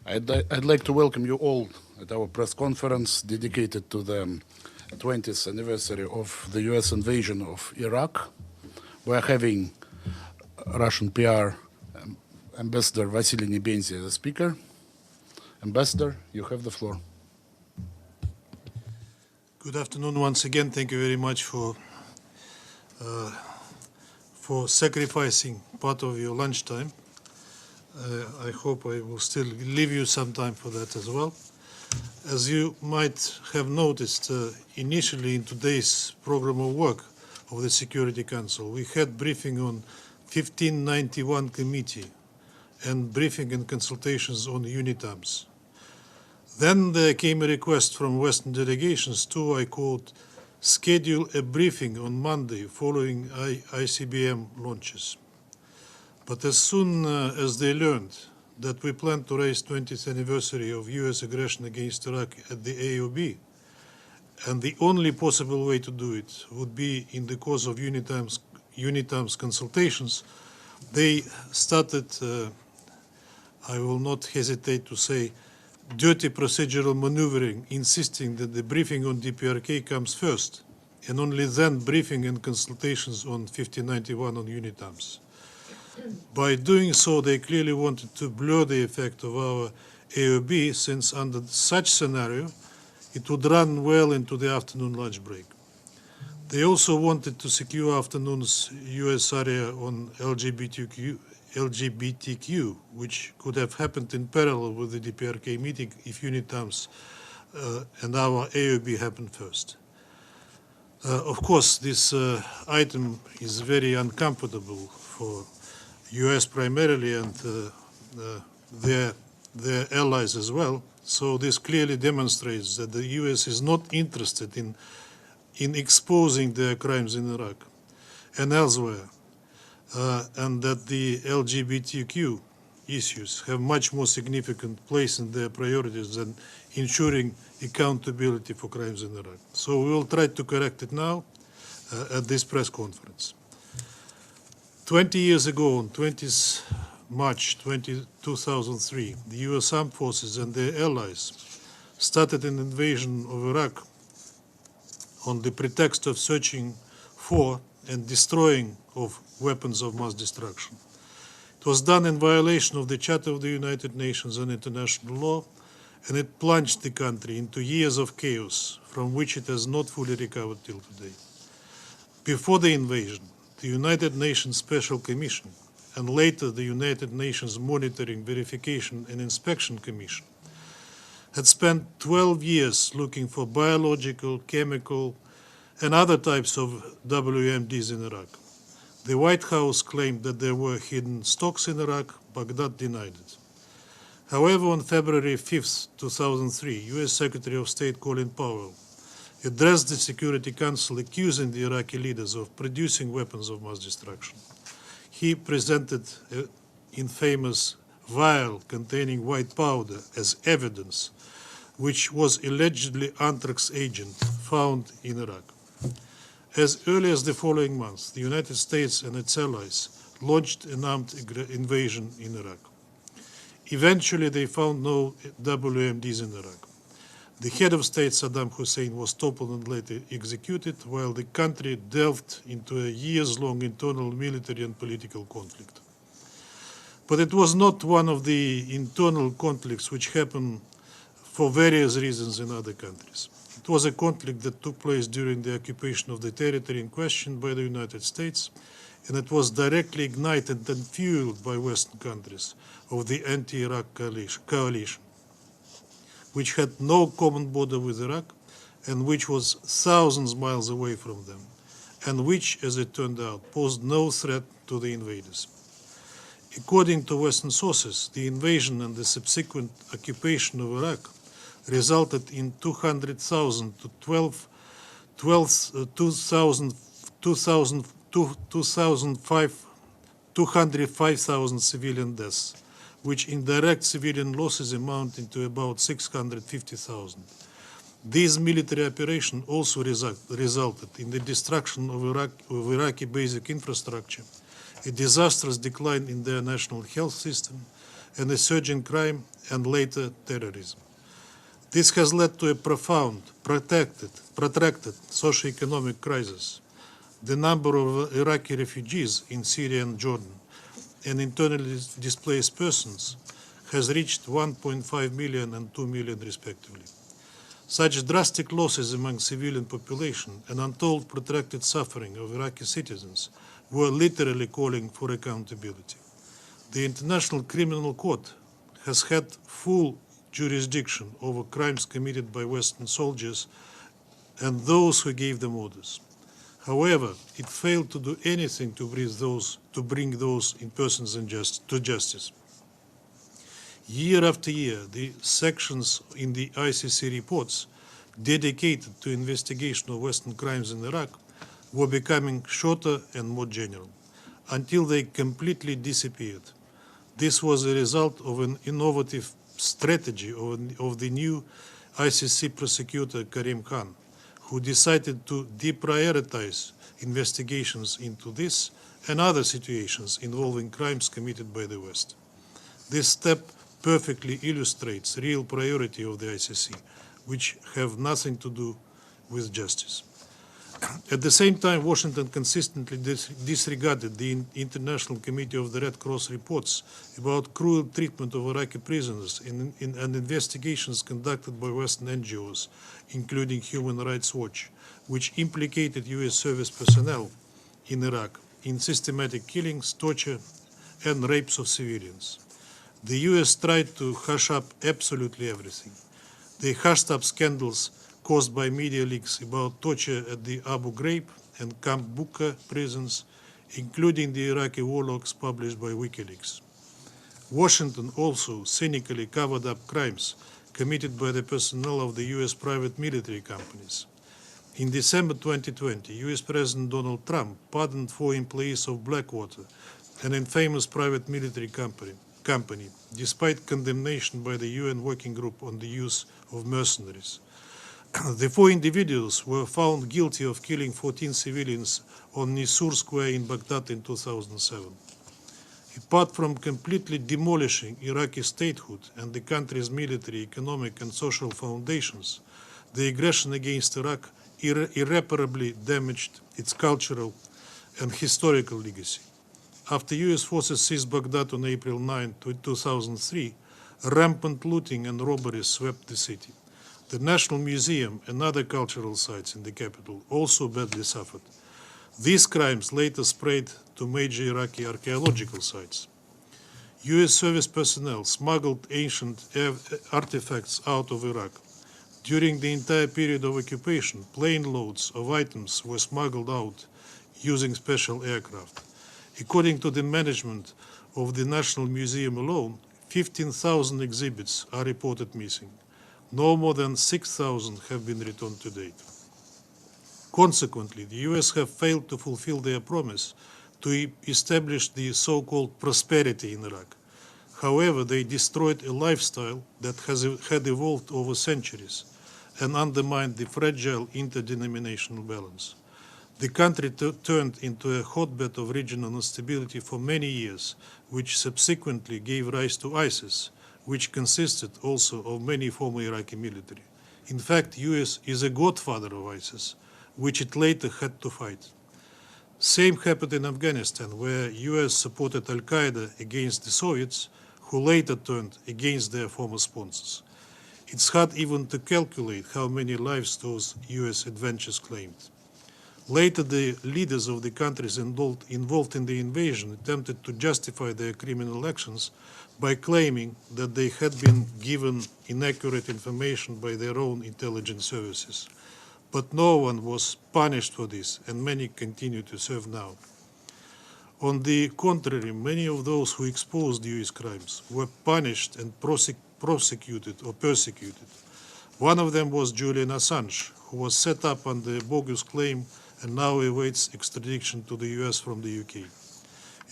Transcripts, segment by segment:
I'd like to welcome you all at our press conference dedicated to the 20th anniversary of the US invasion of Iraq. We're having Russian PR Ambassador Vassily Nebenzia as a speaker. Ambassador, you have the floor. Good afternoon once again. Thank you very much for sacrificing part of your lunchtime. I hope I will still leave you some time for that as well. As you might have noticed, initially in today's program of work of the Security Council, we had briefing on 1591 committee and briefing and consultations on UNITAMs. Then there came a request from Western delegations to, I quote, schedule a briefing on Monday following ICBM launches. But as soon as they learned that we plan to raise 20th anniversary of US aggression against Iraq at the AOB, and the only possible way to do it would be in the course of UNITAM's consultations, they started, I will not hesitate to say, dirty procedural maneuvering, insisting that the briefing on DPRK comes first, and only then briefing and consultations on 1591 on UNITAMs. By doing so, they clearly wanted to blur the effect of our AOB, since under such scenario, it would run well into the afternoon lunch break. They also wanted to secure afternoon's US area on LGBTQ, which could have happened in parallel with the DPRK meeting if UNITAMs and our AOB happened first. Of course, this item is very uncomfortable for US primarily and their allies as well. So this clearly demonstrates that the US is not interested in exposing their crimes in Iraq and elsewhere, and that the LGBTQ issues have much more significant place in their priorities than ensuring accountability for crimes in Iraq. So we will try to correct it now at this press conference. 20 years ago, on 20th March 2003, the US Armed Forces and their allies started an invasion of Iraq on the pretext of searching for and destroying of weapons of mass destruction. It was done in violation of the Charter of the United Nations and international law, and it plunged the country into years of chaos from which it has not fully recovered till today. Before the invasion, the United Nations Special Commission, and later the United Nations Monitoring, Verification and Inspection Commission, had spent 12 years looking for biological, chemical, and other types of WMDs in Iraq. The White House claimed that there were hidden stocks in Iraq, Baghdad denied it. However, on February 5, 2003, US Secretary of State Colin Powell addressed the Security Council accusing the Iraqi leaders of producing weapons of mass destruction. He presented an infamous vial containing white powder as evidence, which was allegedly anthrax agent found in Iraq. As early as the following month, the United States and its allies launched an armed invasion in Iraq. Eventually, they found no WMDs in Iraq. The head of state, Saddam Hussein, was toppled and later executed, while the country delved into a years-long internal military and political conflict. But it was not one of the internal conflicts which happened for various reasons in other countries. It was a conflict that took place during the occupation of the territory in question by the United States, and it was directly ignited and fueled by Western countries of the anti-Iraq coalition, which had no common border with Iraq and which was thousands of miles away from them, and which, as it turned out, posed no threat to the invaders. According to Western sources, the invasion and the subsequent occupation of Iraq resulted in 200,000 to 205,000 civilian deaths, which in direct civilian losses amounting to about 650,000. These military operations also resulted in the destruction of Iraqi basic infrastructure, a disastrous decline in their national health system, and a surge in crime and later terrorism. This has led to a profound, protracted socio-economic crisis. The number of Iraqi refugees in Syria and Jordan and internally displaced persons has reached 1.5 million and 2 million respectively. Such drastic losses among civilian population and untold protracted suffering of Iraqi citizens were literally calling for accountability. The International Criminal Court has had full jurisdiction over crimes committed by Western soldiers and those who gave them orders. However, it failed to do anything to bring those in persons to justice. Year after year, the sections in the ICC reports dedicated to investigation of Western crimes in Iraq were becoming shorter and more general, until they completely disappeared. This was a result of an innovative strategy of the new ICC prosecutor Karim Khan, who decided to deprioritize investigations into this and other situations involving crimes committed by the West. This step perfectly illustrates real priority of the ICC, which have nothing to do with justice. At the same time, Washington consistently disregarded the International Committee of the Red Cross reports about cruel treatment of Iraqi prisoners and investigations conducted by Western NGOs, including Human Rights Watch, which implicated U.S. service personnel in Iraq in systematic killings, torture, and rapes of civilians. The U.S. tried to hush up absolutely everything. They hushed up scandals caused by media leaks about torture at the Abu Ghraib and Camp Bucca prisons, including the Iraqi war logs published by WikiLeaks. Washington also cynically covered up crimes committed by the personnel of the U.S. private military companies. In December 2020, U.S. President Donald Trump pardoned 4 employees of Blackwater, an infamous private military company, despite condemnation by the UN Working Group on the use of mercenaries. The 4 individuals were found guilty of killing 14 civilians on Nisur Square in Baghdad in 2007. Apart from completely demolishing Iraqi statehood and the country's military, economic, and social foundations, the aggression against Iraq irreparably damaged its cultural and historical legacy. After U.S. forces seized Baghdad on April 9, 2003, rampant looting and robberies swept the city. The National Museum and other cultural sites in the capital also badly suffered. These crimes later spread to major Iraqi archaeological sites. U.S. service personnel smuggled ancient artifacts out of Iraq. During the entire period of occupation, plane loads of items were smuggled out using special aircraft. According to the management of the National Museum alone, 15,000 exhibits are reported missing. No more than 6,000 have been returned to date. Consequently, the U.S. have failed to fulfill their promise to establish the so-called prosperity in Iraq. However, they destroyed a lifestyle that had evolved over centuries and undermined the fragile interdenominational balance. The country turned into a hotbed of regional instability for many years, which subsequently gave rise to ISIS, which consisted also of many former Iraqi military. In fact, U.S. is a godfather of ISIS, which it later had to fight. Same happened in Afghanistan, where U.S. supported Al-Qaeda against the Soviets, who later turned against their former sponsors. It's hard even to calculate how many lives those U.S. adventures claimed. Later, the leaders of the countries involved in the invasion attempted to justify their criminal actions by claiming that they had been given inaccurate information by their own intelligence services. But no one was punished for this, and many continue to serve now. On the contrary, many of those who exposed U.S. crimes were punished and prosecuted or persecuted. One of them was Julian Assange, who was set up under a bogus claim and now awaits extradition to the U.S. from the UK.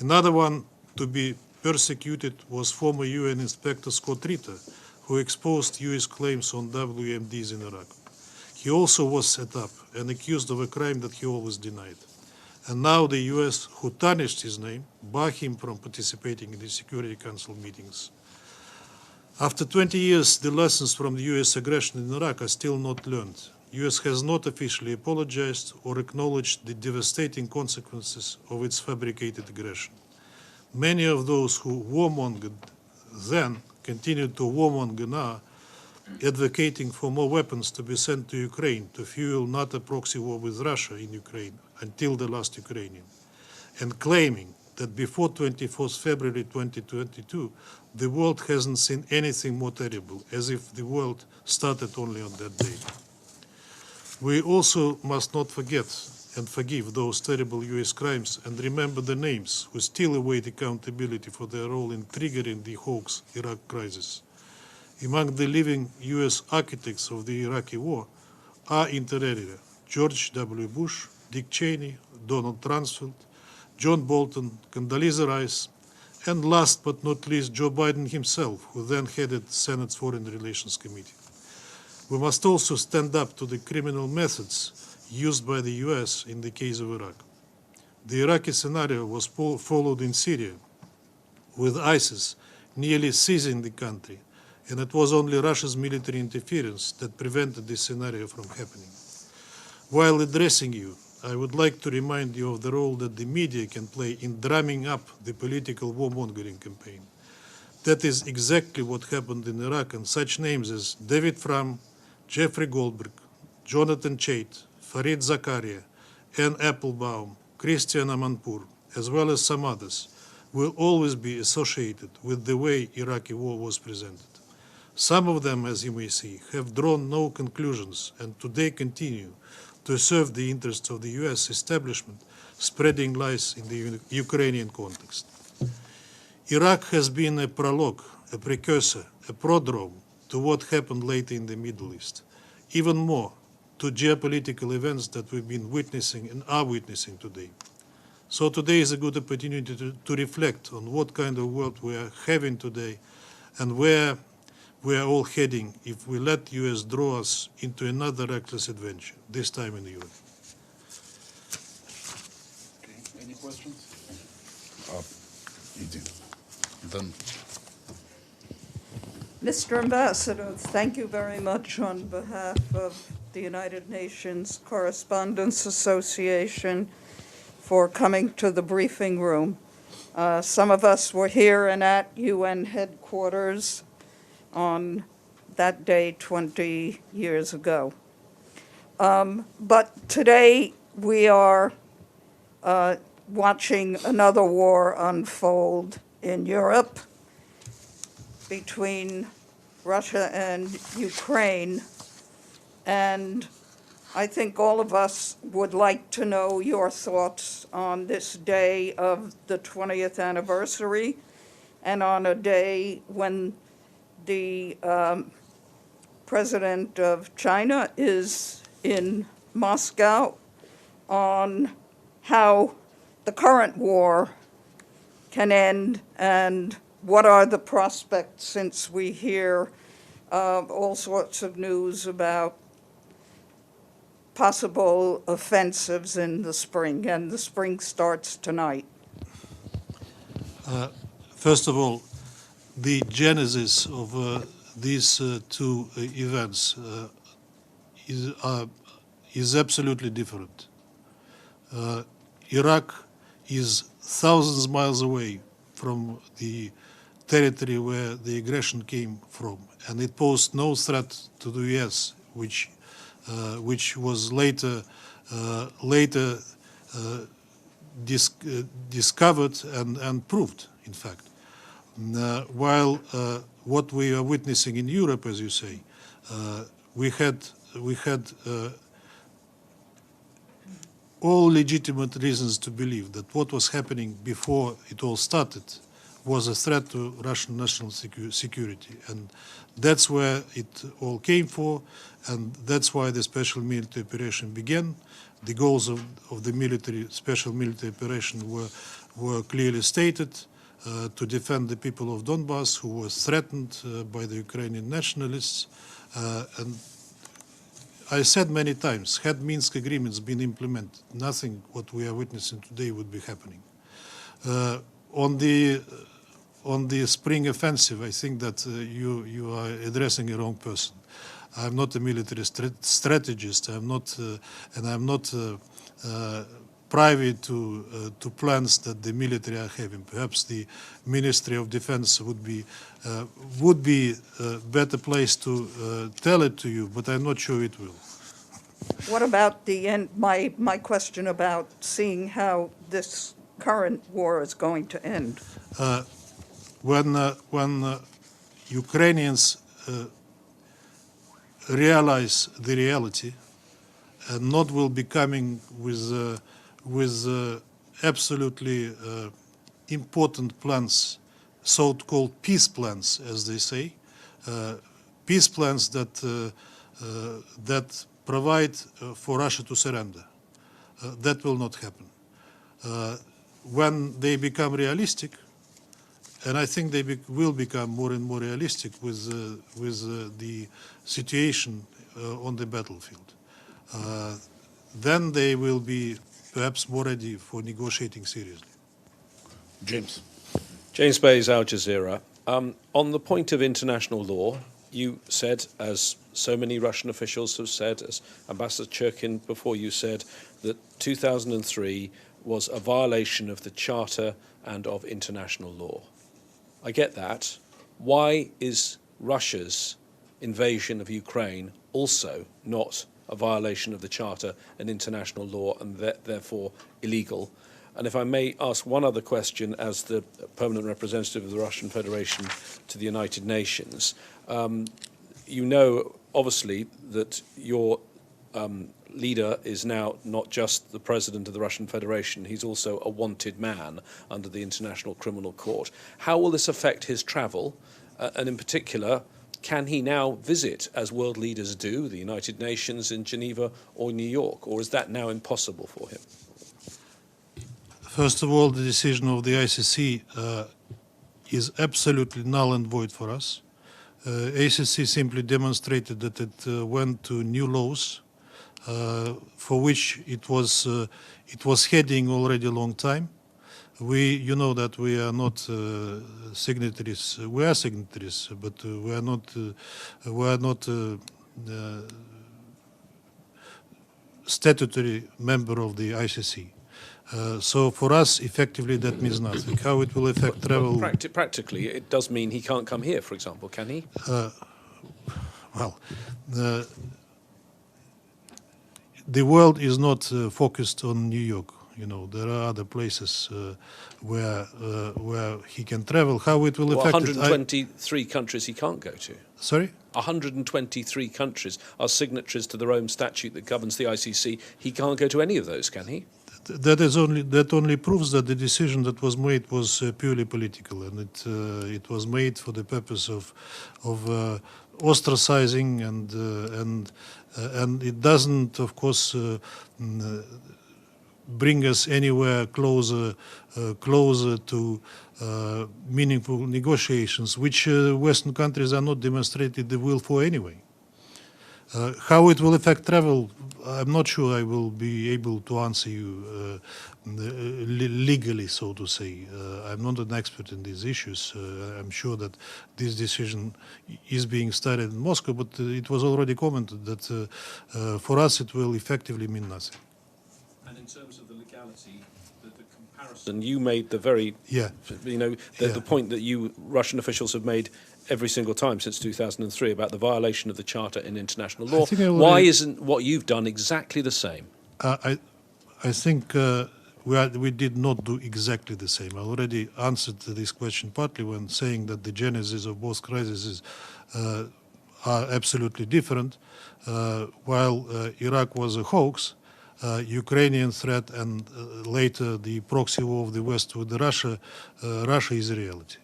Another one to be persecuted was former UN Inspector Scott Ritter, who exposed U.S. claims on WMDs in Iraq. He also was set up and accused of a crime that he always denied. And now the U.S., who tarnished his name, barred him from participating in the Security Council meetings. After 20 years, the lessons from the US aggression in Iraq are still not learned. US has not officially apologized or acknowledged the devastating consequences of its fabricated aggression. Many of those who warmonged then continue to warmonger now, advocating for more weapons to be sent to Ukraine to fuel NATO proxy war with Russia in Ukraine until the last Ukrainian, and claiming that before 24th February 2022, the world hasn't seen anything more terrible, as if the world started only on that day. We also must not forget and forgive those terrible US crimes and remember the names who still await accountability for their role in triggering the hoax Iraq crisis. Among the living US architects of the Iraqi war are, inter alia, George W. Bush, Dick Cheney, Donald Rumsfeld, John Bolton, Condoleezza Rice, and last but not least, Joe Biden himself, who then headed the Senate's Foreign Relations Committee. We must also stand up to the criminal methods used by the US in the case of Iraq. The Iraqi scenario was followed in Syria, with ISIS nearly seizing the country, and it was only Russia's military interference that prevented this scenario from happening. While addressing you, I would like to remind you of the role that the media can play in drumming up the political warmongering campaign. That is exactly what happened in Iraq, and such names as David Frum, Jeffrey Goldberg, Jonathan Chait, Fareed Zakaria, Anne Applebaum, Christian Amanpour, as well as some others, will always be associated with the way Iraqi war was presented. Some of them, as you may see, have drawn no conclusions and today continue to serve the interests of the US establishment, spreading lies in the Ukrainian context. Iraq has been a prologue, a precursor, a prodrome to what happened later in the Middle East, even more to geopolitical events that we've been witnessing and are witnessing today. So today is a good opportunity to reflect on what kind of world we are having today and where we are all heading if we let the US draw us into another reckless adventure, this time in Europe. Okay. Any questions? Then. Mr. Ambassador, thank you very much on behalf of the United Nations Correspondents Association for coming to the briefing room. Some of us were here and at UN headquarters on that day 20 years ago. But today we are watching another war unfold in Europe between Russia and Ukraine. And I think all of us would like to know your thoughts on this day of the 20th anniversary and on a day when the president of China is in Moscow, on how the current war can end and what are the prospects, since we hear all sorts of news about possible offensives in the spring, and the spring starts tonight. First of all, the genesis of these two events is absolutely different. Iraq is thousands of miles away from the territory where the aggression came from, and it posed no threat to the US, which was later discovered and proved, in fact. While what we are witnessing in Europe, as you say, we had all legitimate reasons to believe that what was happening before it all started was a threat to Russian national security. And that's where it all came for, and that's why the special military operation began. The goals of the special military operation were clearly stated: to defend the people of Donbass, who were threatened by the Ukrainian nationalists. And I said many times, had Minsk agreements been implemented, nothing what we are witnessing today would be happening. on the spring offensive, I think that you are addressing a wrong person. I'm not a military strategist. I'm not, and I'm not privy to plans that the military are having. Perhaps the Ministry of Defense would be better place to tell it to you, but I'm not sure it will. What about the end, my question about seeing how this current war is going to end? When Ukrainians realize the reality and not will be coming with absolutely important plans, so-called peace plans, as they say, peace plans that provide for Russia to surrender. That will not happen. When they become realistic, and I think they will become more and more realistic with the situation on the battlefield, then they will be perhaps more ready for negotiating seriously. James. James Bays, Al Jazeera. On the point of international law, you said, as so many Russian officials have said, as Ambassador Churkin before you said, that 2003 was a violation of the Charter and of international law. I get that. Why is Russia's invasion of Ukraine also not a violation of the Charter and international law and therefore illegal? And if I may ask one other question as the permanent representative of the Russian Federation to the United Nations, you know, obviously, that your leader is now not just the president of the Russian Federation, he's also a wanted man under the International Criminal Court. How will this affect his travel? And in particular, can he now visit, as world leaders do, the United Nations in Geneva or New York? Or is that now impossible for him? First of all, the decision of the ICC is absolutely null and void for us. ICC simply demonstrated that it went to new laws for which it was heading already a long time. You know that we are not signatories. We are signatories, but we are not statutory member of the ICC. So for us, effectively, that means nothing. How it will affect travel? Practically, it does mean he can't come here, for example, can he? Well, the world is not focused on New York. You know, there are other places where he can travel. How it will affect 123 countries he can't go to. Sorry? 123 countries are signatories to the Rome Statute that governs the ICC. He can't go to any of those, can he? That only proves that the decision that was made was purely political, and it was made for the purpose of ostracizing and it doesn't, of course, bring us anywhere closer to meaningful negotiations, which Western countries are not demonstrated the will for anyway. How it will affect travel, I'm not sure I will be able to answer you legally, so to say. I'm not an expert in these issues. I'm sure that this decision is being studied in Moscow, but it was already commented that for us it will effectively mean nothing. And in terms of the legality, the comparison, you made the very, the point that you Russian officials have made every single time since 2003 about the violation of the Charter in international law. Why isn't what you've done exactly the same? I think we did not do exactly the same. I already answered this question partly when saying that the genesis of both crises are absolutely different. While Iraq was a hoax, Ukrainian threat and later the proxy war of the West with Russia is a reality.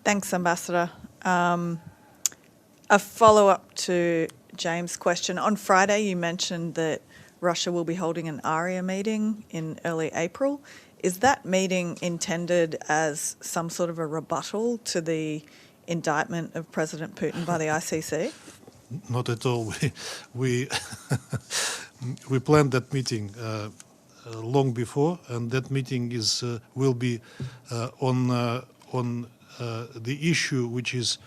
Thanks, Ambassador. A follow-up to James' question. On Friday, you mentioned that Russia will be holding an ARIA meeting in early April. Is that meeting intended as some sort of a rebuttal to the indictment of President Putin by the ICC? Not at all. We planned that meeting long before, and that meeting is will be on the issue which is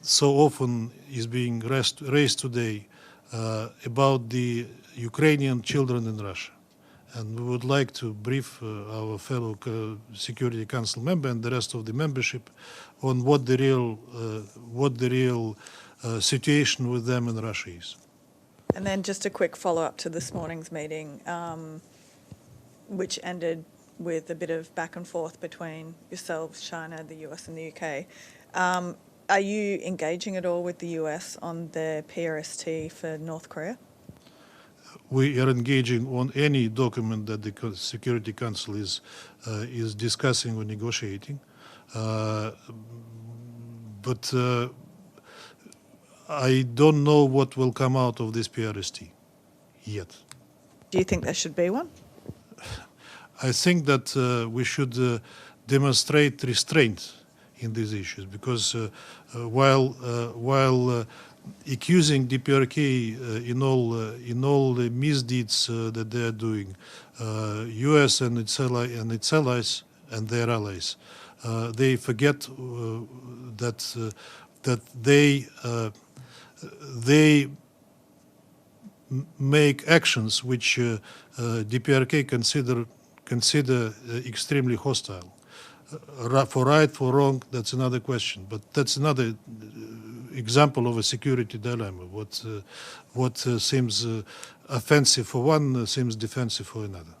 so often is being raised today about the Ukrainian children in Russia. And we would like to brief our fellow Security Council member and the rest of the membership on what the real situation with them in Russia is. And then just a quick follow-up to this morning's meeting, which ended with a bit of back and forth between yourselves, China, the US and the UK. Are you engaging at all with the US on the PRST for North Korea? We are engaging on any document that the Security Council is discussing or negotiating, but I don't know what will come out of this PRST yet. Do you think there should be one? I think that we should demonstrate restraint in these issues, because while accusing DPRK in all the misdeeds that they are doing, U.S. and its allies and their allies, they forget that they make actions which DPRK consider extremly hostile. For right, for wrong, that's another question. But that's another example of a security dilemma. What seems offensive for one seems defensive for another.